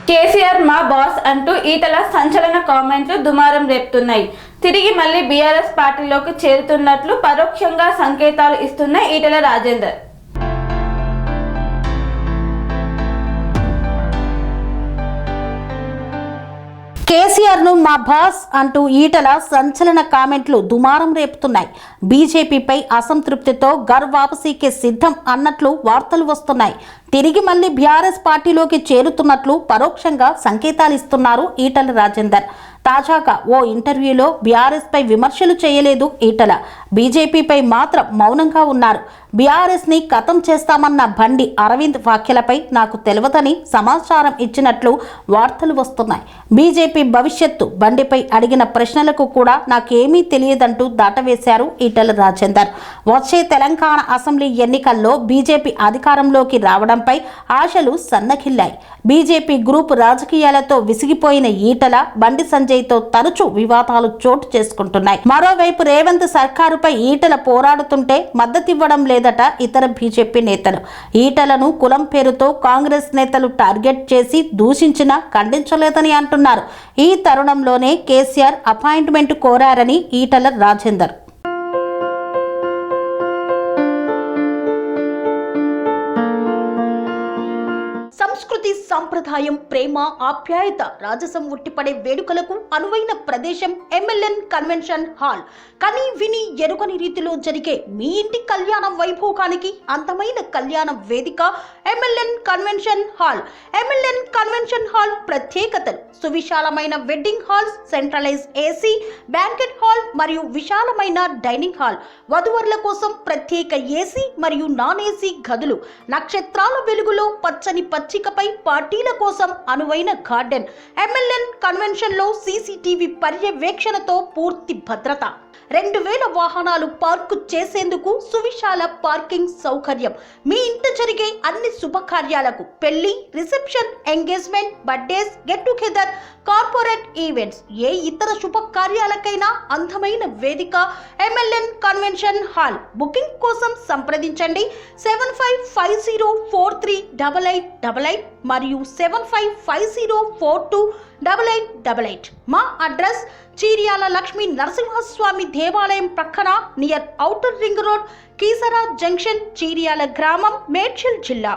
కేసీఆర్ మా బాస్ అంటూ ఈటల సంచలన కామెంట్లు దుమారం రేపుతున్నాయి. తిరిగి మళ్లీ బీఆర్ఎస్ పార్టీలోకి చేరుతున్నట్లు పరోక్షంగా సంకేతాలు ఇస్తున్న ఈటల రాజేందర్. కేసీఆర్ ను మా బాస్ అంటూ ఈటల సంచలన కామెంట్లు దుమారం రేపుతున్నాయి. బీజేపీపై అసంతృప్తితో ఘర్ వాపసీకి సిద్ధం అన్నట్లు వార్తలు వస్తున్నాయి. తిరిగి మళ్లీ బీఆర్ఎస్ పార్టీలోకి చేరుతున్నట్లు పరోక్షంగా సంకేతాలు ఇస్తున్నారు ఈటల రాజేందర్. తాజాగా ఓ ఇంటర్వ్యూలో బీఆర్ఎస్ పై విమర్శలు చేయలేదు ఈటల. బీజేపీపై మాత్రం మౌనంగా ఉన్నారు. బీఆర్ఎస్ ని ఖతం చేస్తామన్న బండి అరవింద్ వ్యాఖ్యలపై నాకు తెలియదని సమాచారం ఇచ్చినట్లు వార్తలు వస్తున్నాయి. బీజేపీ భవిష్యత్తు బండిపై అడిగిన ప్రశ్నలకు కూడా నాకేమీ తెలియదంటూ దాటవేశారు ఈటల రాజేందర్. వచ్చే తెలంగాణ అసెంబ్లీ ఎన్నికల్లో బీజేపీ అధికారంలోకి రావడంపై ఆశలు సన్నగిల్లాయి. బీజేపీ గ్రూప్ రాజకీయాలతో విసిగిపోయిన ఈటల బండి సంజయ్తో తరచూ వివాదాలు చోటు చేసుకుంటున్నాయి. మరోవైపు రేవంత్ సర్కారుపై ఈటల పోరాడుతుంటే మద్దతివ్వడం లేదట ఇతర బీజేపీ నేతలు. ఈటలను కులం పేరుతో కాంగ్రెస్ నేతలు టార్గెట్ చేసి దూషించినా ఖండించలేదని అంటున్నారు. ఈ తరుణంలోనే కేసీఆర్ అపాయింట్మెంట్ కోరారని ఈటల రాజేందర్. సంస్కృతి, సంప్రదాయం, ప్రేమ, ఆప్యాయత, రాజసం ఉట్టిపడే వేడుకలకు అనువైన ప్రదేశం ఎంఎల్ఎన్ కన్వెన్షన్ హాల్. కని విని ఎరుగని రీతిలో జరిగే మీ ఇంటి కళ్యాణ వైభోగానికి అందమైన కళ్యాణ వేదిక MLN convention hall. MLN convention hall ప్రత్యేకతలు: సువిశాలమైన wedding halls, centralise AC banquet hall మరియు విశాలమైన డైనింగ్ హాల్, వధువరుల కోసం ప్రత్యేక ఏసీ మరియు నాన్ ఏసీ గదులు, నక్షత్రాల వెలుగులో పచ్చని పచ్చికపై పార్టీల కోసం అనువైన గార్డెన్. ఎంఎల్ఎన్ కన్వెన్షన్ లో సీసీటీవీ పర్యవేక్షణతో పూర్తి భద్రత, 2000 వాహనాలు పార్కు చేసేందుకు సువిశాల పార్కింగ్ సౌకర్యం. మీ ఇంట జరిగే అన్ని శుభకార్యాలకు, పెళ్లి, reception, engagement, birthdays, get together, corporate events, ఏ ఇతర శుభకార్యాలకైనా అందమైన వేదిక ఎంఎల్ఎన్ కన్వెన్షన్ హాల్. బుకింగ్ కోసం సంప్రదించండి 7550438888 మరియు 7550428888. మా అడ్రస్ చీర్యాల లక్ష్మీ నరసింహస్వామి దేవాలయం ప్రక్కన, near outer ring road, Keesara junction, Cheeryal గ్రామం, మేడ్చల్ జిల్లా.